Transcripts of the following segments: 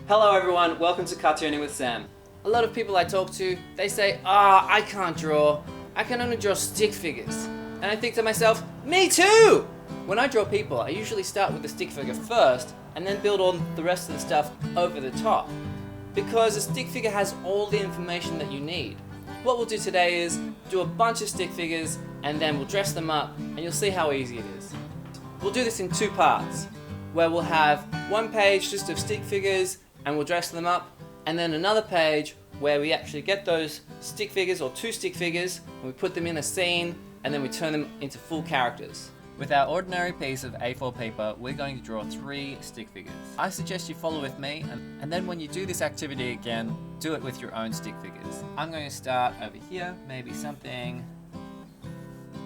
Hello everyone, welcome to Cartooning with Sam. A lot of people I talk to, they say, I can't draw. I can only draw stick figures. And I think to myself, me too! When I draw people, I usually start with the stick figure first and then build all the rest of the stuff over the top. Because a stick figure has all the information that you need. What we'll do today is do a bunch of stick figures and then we'll dress them up and you'll see how easy it is. We'll do this in two parts, where we'll have one page just of stick figures and we'll dress them up, and then another page where we actually get those stick figures or two stick figures and we put them in a scene and then we turn them into full characters. With our ordinary piece of A4 paper, we're going to draw 3 stick figures. I suggest you follow with me, and then when you do this activity again, do it with your own stick figures. I'm going to start over here, maybe something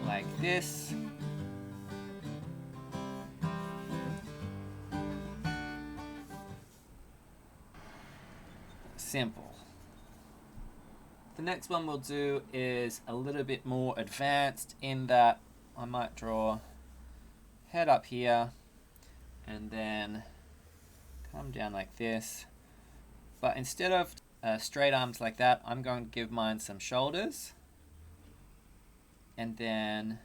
like this. Simple. The next one we'll do is a little bit more advanced in that I might draw head up here and then come down like this, but instead of straight arms like that, I'm going to give mine some shoulders, and then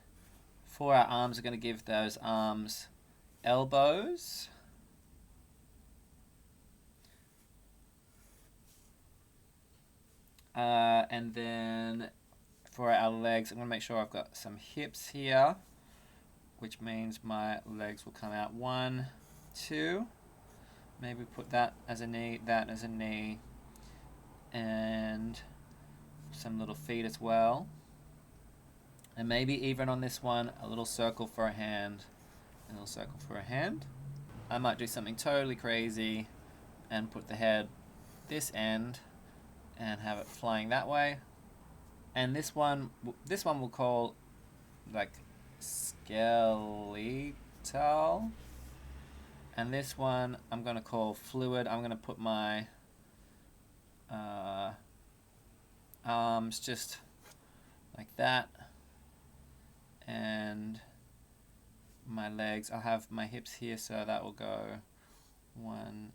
for our arms, we're going to give those arms elbows, and then for our legs, I'm going to make sure I've got some hips here, which means my legs will come out 1, 2. Maybe put that as a knee, that as a knee, and some little feet as well. And maybe even on this one, a little circle for a hand, a little circle for a hand. I might do something totally crazy and put the head this end and have it flying that way. And this one we'll call like skeletal, and this one I'm going to call fluid. I'm going to put my arms just like that, and my legs, I'll have my hips here, so that will go 1,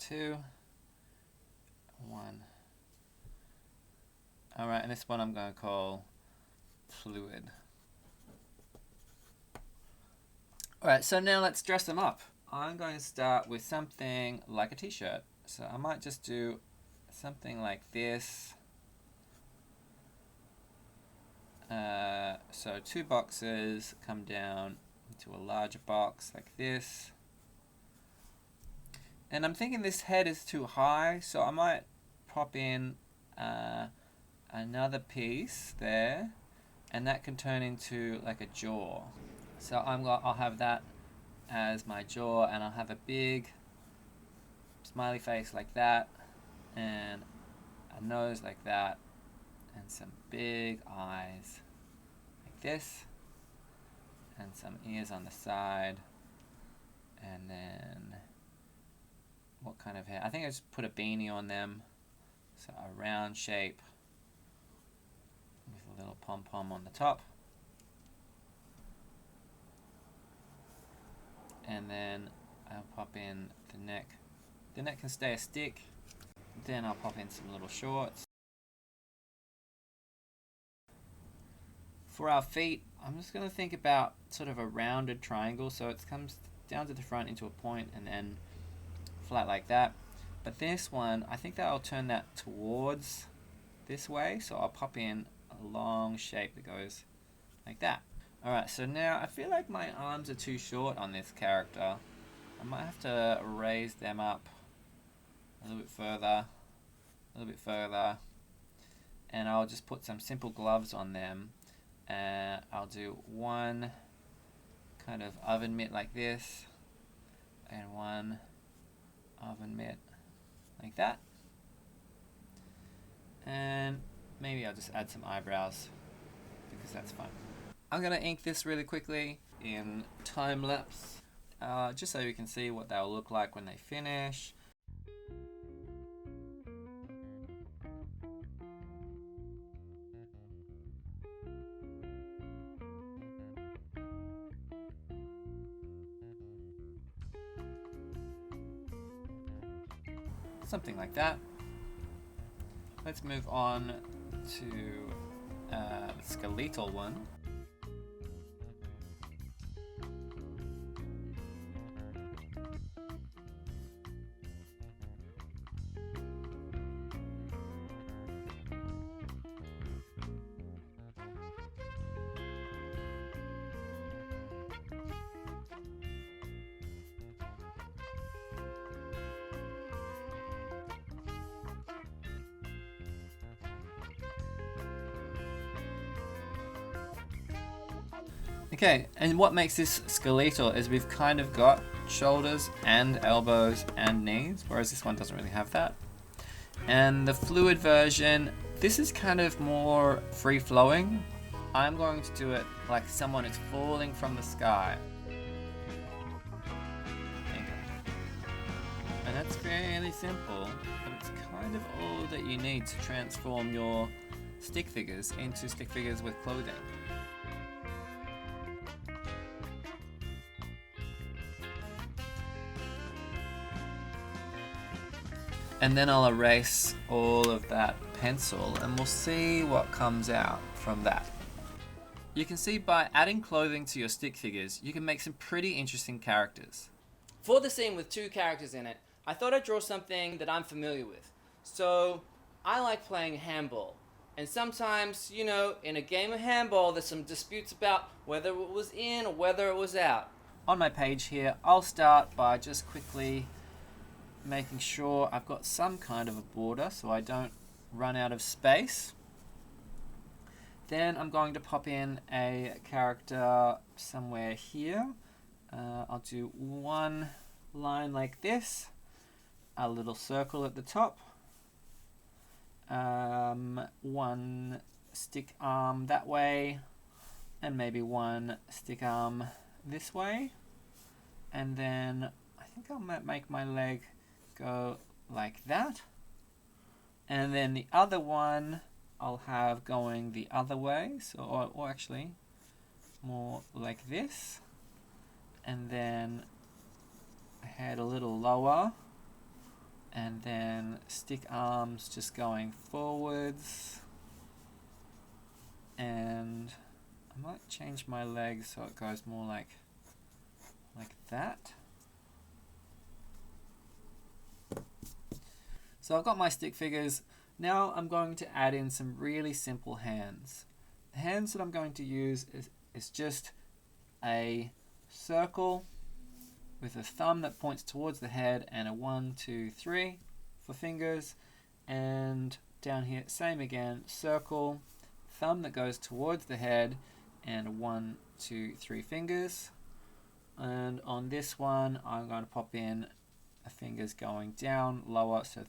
2, 1. Alright, and this one I'm going to call fluid. Alright, so now let's dress them up. I'm going to start with something like a t-shirt. So I might just do something like this. So 2 boxes come down into a larger box like this. And I'm thinking this head is too high, so I might pop in another piece there, and that can turn into like a jaw. So I'll have that as my jaw, and I'll have a big smiley face like that, and a nose like that, and some big eyes like this, and some ears on the side, and then what kind of hair? I think I just put a beanie on them, so a round shape with a little pom-pom on the top. And then I'll pop in the neck. The neck can stay a stick. Then I'll pop in some little shorts. For our feet, I'm just going to think about sort of a rounded triangle, so it comes down to the front into a point and then flat like that. But this one, I think that I'll turn that towards this way, so I'll pop in a long shape that goes like that. Alright, so now I feel like my arms are too short on this character. I might have to raise them up a little bit further, and I'll just put some simple gloves on them. I'll do one kind of oven mitt like this, and one oven mitt like that. And maybe I'll just add some eyebrows, because that's fun. I'm going to ink this really quickly in time lapse, just so you can see what they'll look like when they finish. something like that. Let's move on to the skeletal one. Okay, and what makes this skeletal is we've kind of got shoulders and elbows and knees, whereas this one doesn't really have that. And the fluid version, this is kind of more free-flowing. I'm going to do it like someone is falling from the sky. There you go. And that's fairly simple, but it's kind of all that you need to transform your stick figures into stick figures with clothing. And then I'll erase all of that pencil and we'll see what comes out from that. You can see by adding clothing to your stick figures, you can make some pretty interesting characters. For the scene with 2 characters in it, I thought I'd draw something that I'm familiar with. So, I like playing handball. And sometimes, you know, in a game of handball, there's some disputes about whether it was in or whether it was out. On my page here, I'll start by just quickly making sure I've got some kind of a border so I don't run out of space. Then I'm going to pop in a character somewhere here. I'll do one line like this, a little circle at the top, one stick arm that way, and maybe one stick arm this way. And then I think I might make my leg go like that, and then the other one I'll have going the other way, so or actually more like this, and then head a little lower, and then stick arms just going forwards, and I might change my leg so it goes more like that. So I've got my stick figures. Now I'm going to add in some really simple hands. The hands that I'm going to use is just a circle with a thumb that points towards the head and a 1, 2, 3 for fingers. And down here, same again, circle, thumb that goes towards the head and 1, 2, 3 fingers. And on this one, I'm going to pop in fingers going down, lower, so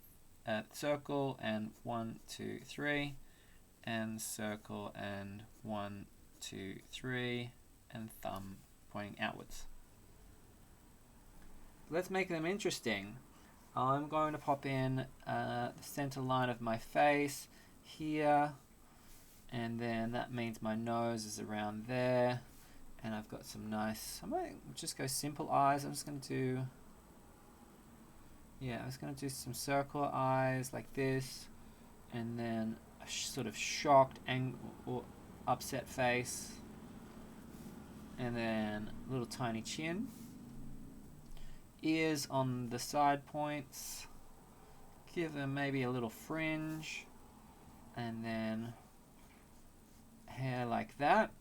circle and 1, 2, 3, and circle and 1, 2, 3, and thumb pointing outwards. Let's make them interesting. I'm going to pop in the center line of my face here, and then that means my nose is around there, and I've got some nice, I might just go simple eyes. I'm just going to do some circle eyes like this, and then a sort of shocked or upset face, and then a little tiny chin, ears on the side points, give them maybe a little fringe, and then hair like that.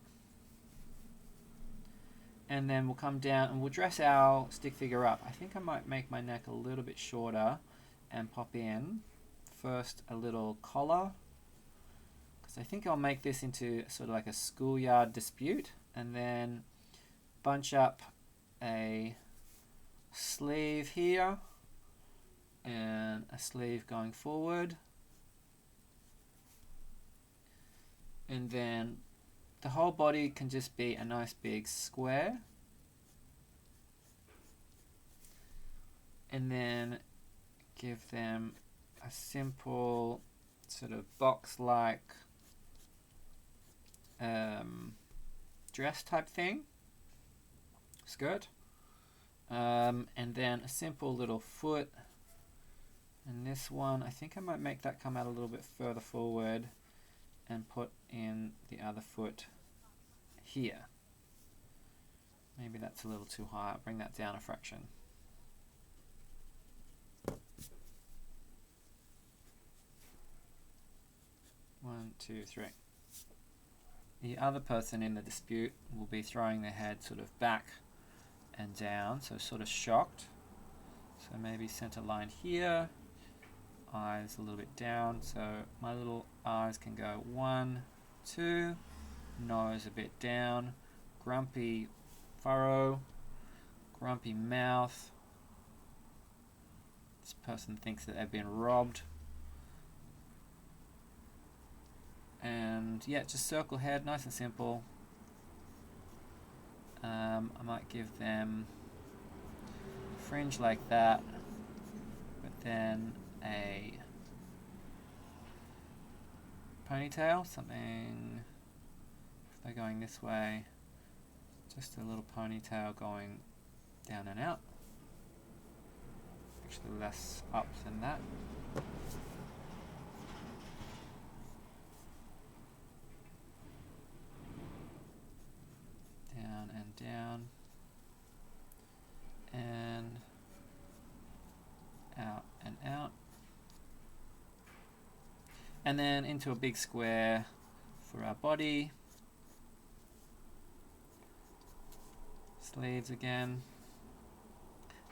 And then we'll come down and we'll dress our stick figure up. I think I might make my neck a little bit shorter and pop in first a little collar, because I think I'll make this into sort of like a schoolyard dispute, and then bunch up a sleeve here and a sleeve going forward, and then the whole body can just be a nice big square. And then give them a simple sort of box-like dress type thing, skirt. And then a simple little foot. And this one, I think I might make that come out a little bit further forward and put in the other foot here. Maybe that's a little too high. I'll bring that down a fraction. One, two, three. The other person in the dispute will be throwing their head sort of back and down, so sort of shocked. So maybe center line here, eyes a little bit down, so my little eyes can go 1, 2, nose a bit down, grumpy furrow, grumpy mouth. This person thinks that they've been robbed. And yeah, just circle head, nice and simple. I might give them a fringe like that, but then a ponytail, something, if they're going this way, just a little ponytail going down and out. Actually less up than that. Down and down, and out and out, and then into a big square for our body. Sleeves again,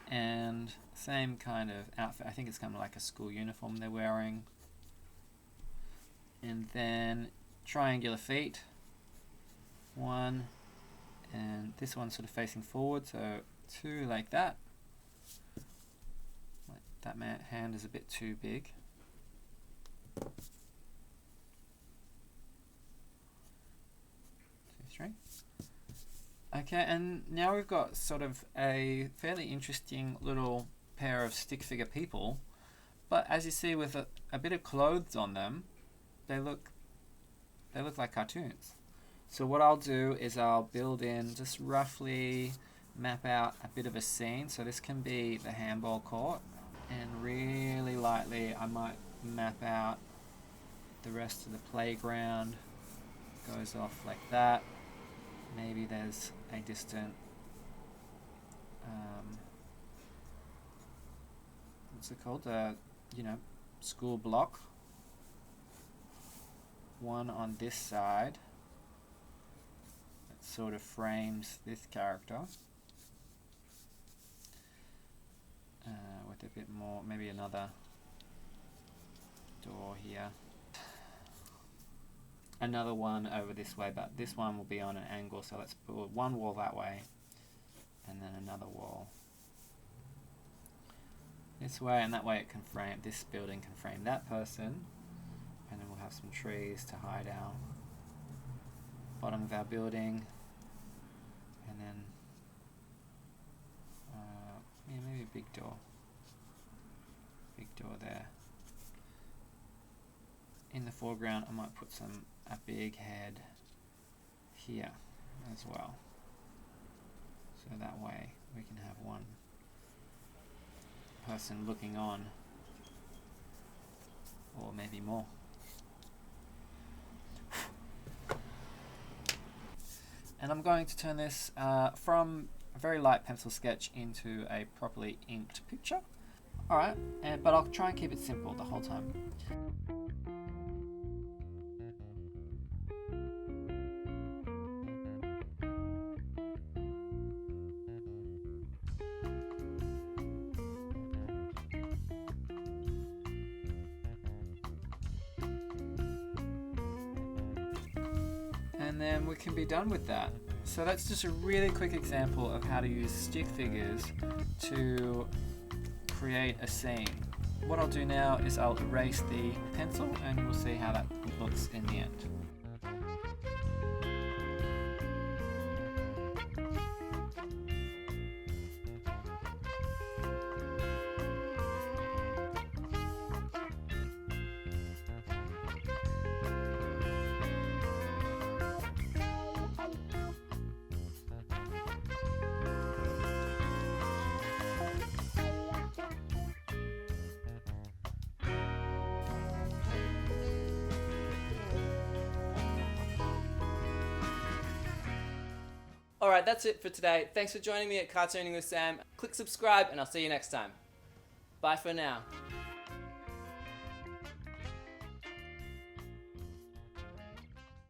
and same kind of outfit. I think it's kind of like a school uniform they're wearing. And then triangular feet, 1, and this one's sort of facing forward, so 2 like that. That hand is a bit too big. 2, 3. Okay, and now we've got sort of a fairly interesting little pair of stick figure people, but as you see, with a bit of clothes on them, they look like cartoons. So what I'll do is I'll build in, just roughly map out a bit of a scene. So this can be the handball court, and really lightly I might map out the rest of the playground. Goes off like that. Maybe there's a distant what's it called? School block. One on this side that sort of frames this character with a bit more, maybe another door here. Another one over this way, but this one will be on an angle, so let's put one wall that way and then another wall this way, and that way it can frame, this building can frame that person, and then we'll have some trees to hide our bottom of our building, and then yeah, maybe a big door there. In the foreground I might put a big head here as well, so that way we can have one person looking on, or maybe more. And I'm going to turn this from a very light pencil sketch into a properly inked picture. Alright, but I'll try and keep it simple the whole time. And then we can be done with that. So that's just a really quick example of how to use stick figures to create a scene. What I'll do now is I'll erase the pencil and we'll see how that looks in the end. Alright, that's it for today. Thanks for joining me at Cartooning with Sam. Click subscribe and I'll see you next time. Bye for now.